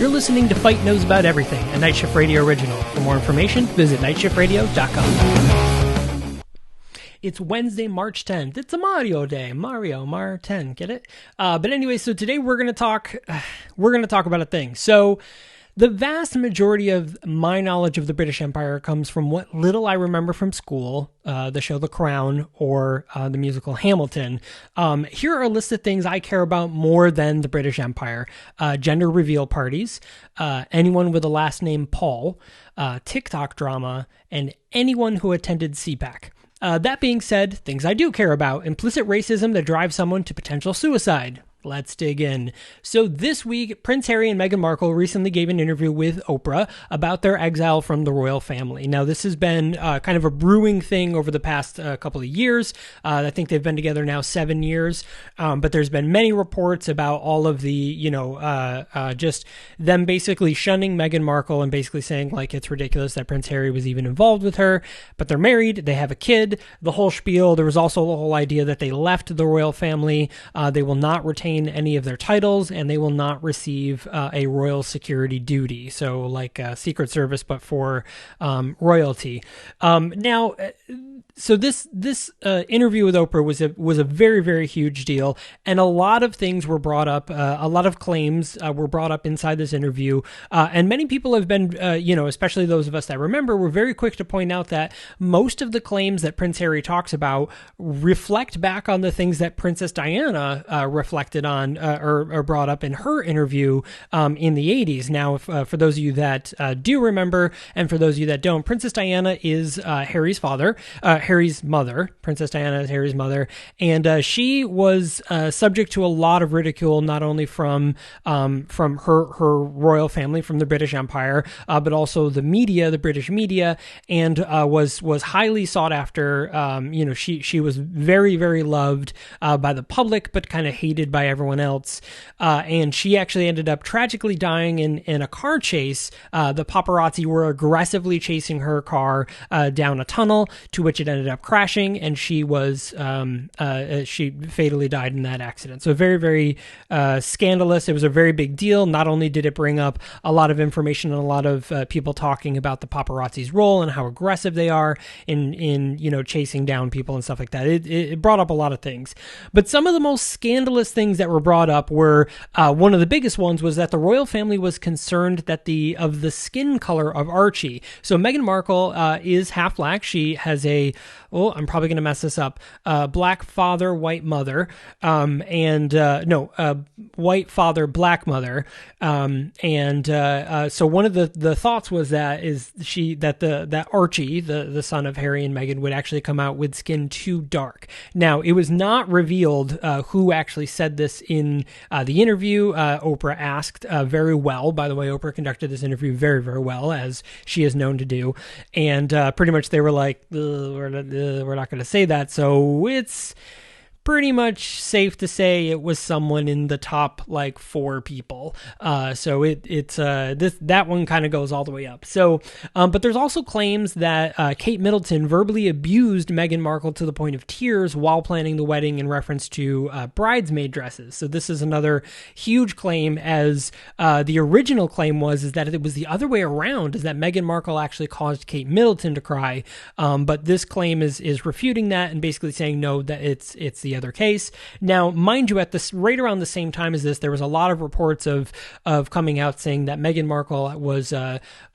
You're listening to Fight Knows About Everything, a Night Shift Radio original. For more information, visit nightshiftradio.com. It's Wednesday, March 10th. It's a Mario Day. Mar 10, get it? But anyway, so today we're going to talk about a thing. So the vast majority of my knowledge of the British Empire comes from what little I remember from school, the show The Crown or the musical Hamilton. Here are a list of things I care about more than the British Empire. Gender reveal parties, anyone with a last name Paul, TikTok drama, and anyone who attended CPAC. That being said, things I do care about: implicit racism that drives someone to potential suicide. Let's dig in. So this week, Prince Harry and Meghan Markle recently gave an interview with Oprah about their exile from the royal family. Now, this has been kind of a brewing thing over the past couple of years. I think they've been together now 7 years, but there's been many reports about all of the, just them basically shunning Meghan Markle and basically saying, like, it's ridiculous that Prince Harry was even involved with her. But they're married, they have a kid, the whole spiel. There was also the whole idea that they left the royal family. They will not retain any of their titles, and they will not receive a royal security duty, so like Secret Service but for royalty. So this interview with Oprah was a very, very huge deal, and a lot of things were brought up. A lot of claims were brought up inside this interview, and many people have been, especially those of us that remember, were very quick to point out that most of the claims that Prince Harry talks about reflect back on the things that Princess Diana reflected on or brought up in her interview in the 80s. Now, for those of you that do remember, and for those of you that don't, Princess Diana is Harry's mother. Princess Diana is Harry's mother, and she was subject to a lot of ridicule, not only from her royal family, from the British Empire, but also the media, the British media, and was highly sought after. She was very, very loved by the public, but kind of hated by everyone else. And she actually ended up tragically dying in a car chase. The paparazzi were aggressively chasing her car down a tunnel, to which it ended up crashing, and she fatally died in that accident. So very, very scandalous. It was a very big deal. Not only did it bring up a lot of information and a lot of people talking about the paparazzi's role and how aggressive they are in chasing down people and stuff like that. It brought up a lot of things. But some of the most scandalous things that were brought up were, one of the biggest ones was that the royal family was concerned that the skin color of Archie. So Meghan Markle is half black. She has I'm probably going to mess this up, black father, white mother, white father, black mother. So one of the thoughts was that Archie, the son of Harry and Meghan, would actually come out with skin too dark. Now, it was not revealed who actually said this in the interview. Oprah asked very well. By the way, Oprah conducted this interview very, very well, as she is known to do. And pretty much they were like, we're not going to say that. So it's pretty much safe to say it was someone in the top 4 people. So that one kind of goes all the way up. So, but there's also claims that Kate Middleton verbally abused Meghan Markle to the point of tears while planning the wedding in reference to bridesmaid dresses. So this is another huge claim, as the original claim is that it was the other way around, is that Meghan Markle actually caused Kate Middleton to cry. But this claim is refuting that and basically saying no, that it's the other case. Now, mind you, right around the same time as this, there was a lot of reports of coming out saying that Meghan Markle was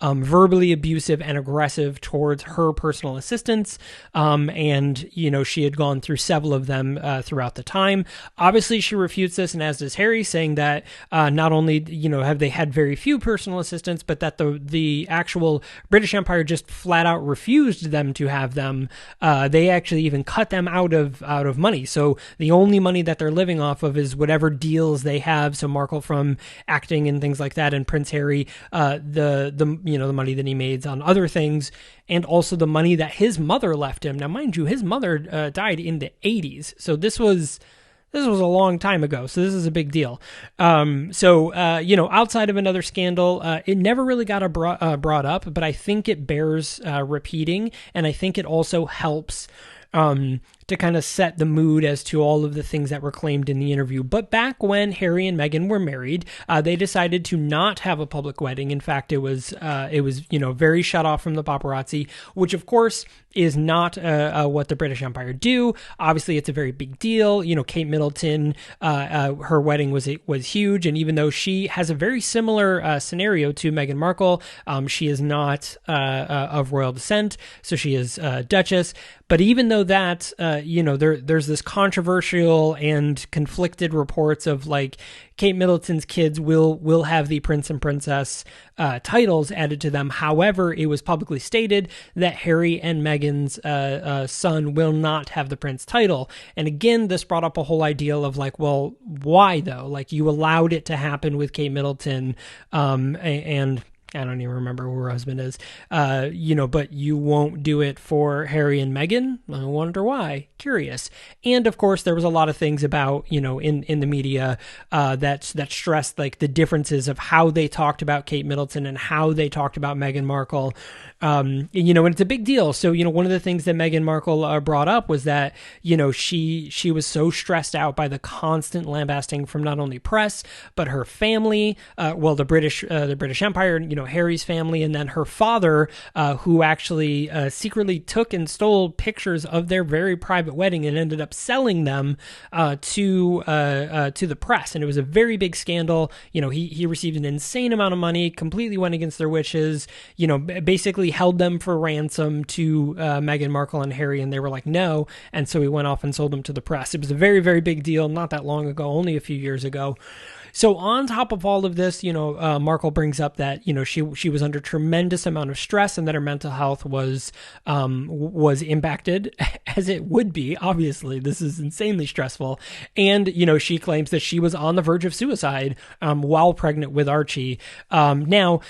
verbally abusive and aggressive towards her personal assistants, and she had gone through several of them throughout the time. Obviously, she refutes this, and as does Harry, saying that not only have they had very few personal assistants, but that the actual British Empire just flat out refused them to have them. They actually even cut them out of money. So the only money that they're living off of is whatever deals they have. So Markle from acting and things like that, and Prince Harry, the money that he made on other things, and also the money that his mother left him. Now, mind you, his mother died in the 80s, so this was a long time ago, so this is a big deal. Outside of another scandal, it never really got brought up, but I think it bears repeating, and I think it also helps to kind of set the mood as to all of the things that were claimed in the interview. But back when Harry and Meghan were married, they decided to not have a public wedding. In fact, it was very shut off from the paparazzi, which of course is not what the British Empire do. Obviously, it's a very big deal. Kate Middleton, her wedding was huge, and even though she has a very similar scenario to Meghan Markle, she is not of royal descent, so she is Duchess. But even though that, there's this controversial and conflicted reports of like Kate Middleton's kids will have the prince and princess titles added to them. However, it was publicly stated that Harry and Meghan's son will not have the prince title. And again, this brought up a whole idea of like, well, why though? Like, you allowed it to happen with Kate Middleton, and I don't even remember who her husband is, but you won't do it for Harry and Meghan? I wonder why. Curious. And of course, there was a lot of things about, in the media that stressed like the differences of how they talked about Kate Middleton and how they talked about Meghan Markle. And it's a big deal. So, one of the things that Meghan Markle brought up was that, she was so stressed out by the constant lambasting from not only press, but her family, the British Empire, Harry's family, and then her father, who actually secretly took and stole pictures of their very private wedding and ended up selling them to the press. And it was a very big scandal. He received an insane amount of money, completely went against their wishes, basically held them for ransom to Meghan Markle and Harry, and they were like, no. And so he went off and sold them to the press. It was a very, very big deal not that long ago, only a few years ago. So on top of all of this, Markle brings up that, she was under tremendous amount of stress and that her mental health was impacted, as it would be. Obviously, this is insanely stressful. And, she claims that she was on the verge of suicide while pregnant with Archie. Now,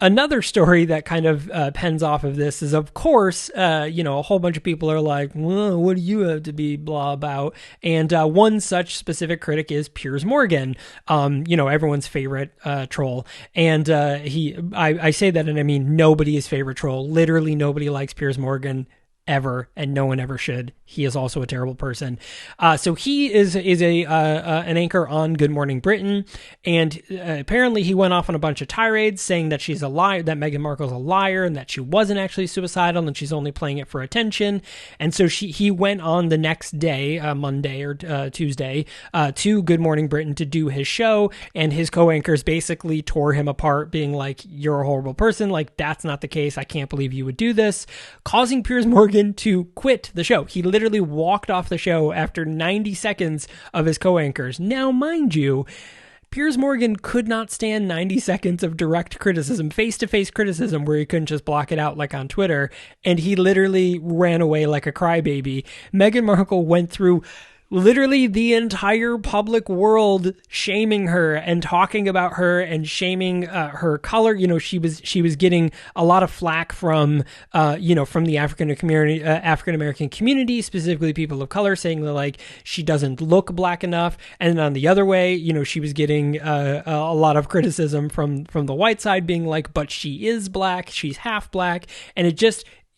another story that kind of pens off of this is, of course, a whole bunch of people are like, well, what do you have to be blah about? And one such specific critic is Piers Morgan, everyone's favorite troll. And I say that and I mean nobody's favorite troll. Literally nobody likes Piers Morgan ever, and no one ever should. He is also a terrible person. So he is an anchor on Good Morning Britain, and apparently he went off on a bunch of tirades saying that she's a liar, that Meghan Markle's a liar, and that she wasn't actually suicidal, and she's only playing it for attention. And so he went on the next day, Monday or Tuesday, to Good Morning Britain to do his show, and his co-anchors basically tore him apart, being like, "You're a horrible person. Like, that's not the case. I can't believe you would do this," causing Piers Morgan to quit the show. He literally walked off the show after 90 seconds of his co-anchors. Now, mind you, Piers Morgan could not stand 90 seconds of direct criticism, face-to-face criticism, where he couldn't just block it out like on Twitter, and he literally ran away like a crybaby. Meghan Markle went through literally the entire public world shaming her and talking about her and shaming her color. She was getting a lot of flack from the African American community, specifically people of color, saying that like she doesn't look black enough. And on the other way, she was getting a lot of criticism from the white side, being like, but she is black, she's half black, and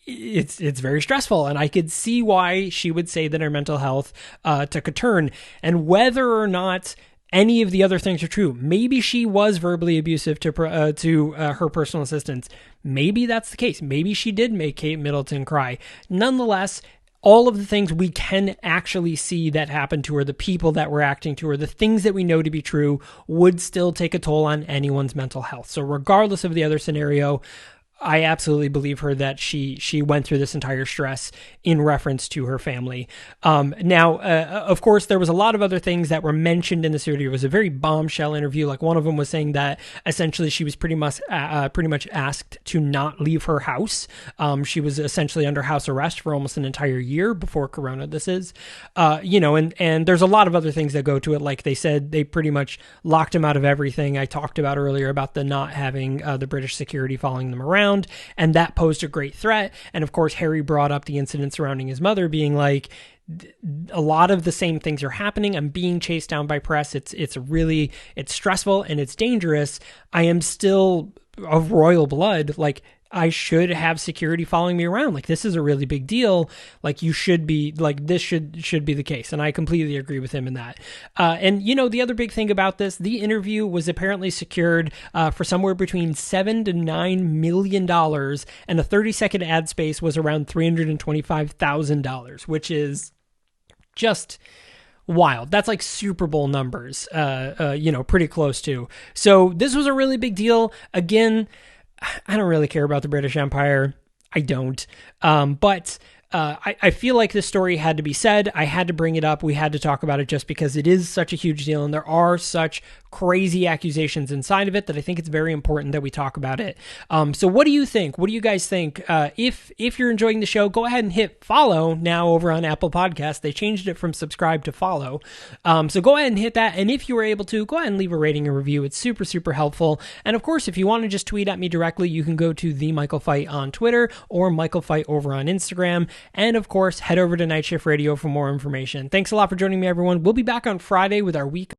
it's very stressful, and I could see why she would say that her mental health took a turn. And whether or not any of the other things are true, maybe she was verbally abusive to her personal assistants. Maybe that's the case. Maybe she did make Kate Middleton cry. Nonetheless, all of the things we can actually see that happened to her, the people that were acting to her, the things that we know to be true, would still take a toll on anyone's mental health. So regardless of the other scenario, I absolutely believe her that she went through this entire stress in reference to her family. Now, of course, there was a lot of other things that were mentioned in this interview. It was a very bombshell interview. Like, one of them was saying that essentially she was pretty much asked to not leave her house. She was essentially under house arrest for almost an entire year before Corona. This is, and there's a lot of other things that go to it. Like they said, they pretty much locked him out of everything. I talked about earlier about the not having the British security following them around. And that posed a great threat. And of course, Harry brought up the incident surrounding his mother, being like, a lot of the same things are happening. I'm being chased down by press. It's stressful and it's dangerous. I am still of royal blood. Like, I should have security following me around. Like, this is a really big deal. Like, you should be, like, this should be the case. And I completely agree with him in that. And, you know, the other big thing about this, the interview was apparently secured for somewhere between $7 to $9 million, and the 30-second ad space was around $325,000, which is just wild. That's like Super Bowl numbers, pretty close to. So this was a really big deal. Again, I don't really care about the British Empire. I don't. But I feel like this story had to be said. I had to bring it up. We had to talk about it just because it is such a huge deal, and there are such crazy accusations inside of it that I think it's very important that we talk about it. So what do you think? What do you guys think? If you're enjoying the show, go ahead and hit follow now over on Apple Podcasts. They changed it from subscribe to follow. So go ahead and hit that. And if you were able to, go ahead and leave a rating and review. It's super, super helpful. And of course, if you want to just tweet at me directly, you can go to the Michael Fight on Twitter or Michael Fight over on Instagram. And of course, head over to Night Shift Radio for more information. Thanks a lot for joining me, everyone. We'll be back on Friday with our week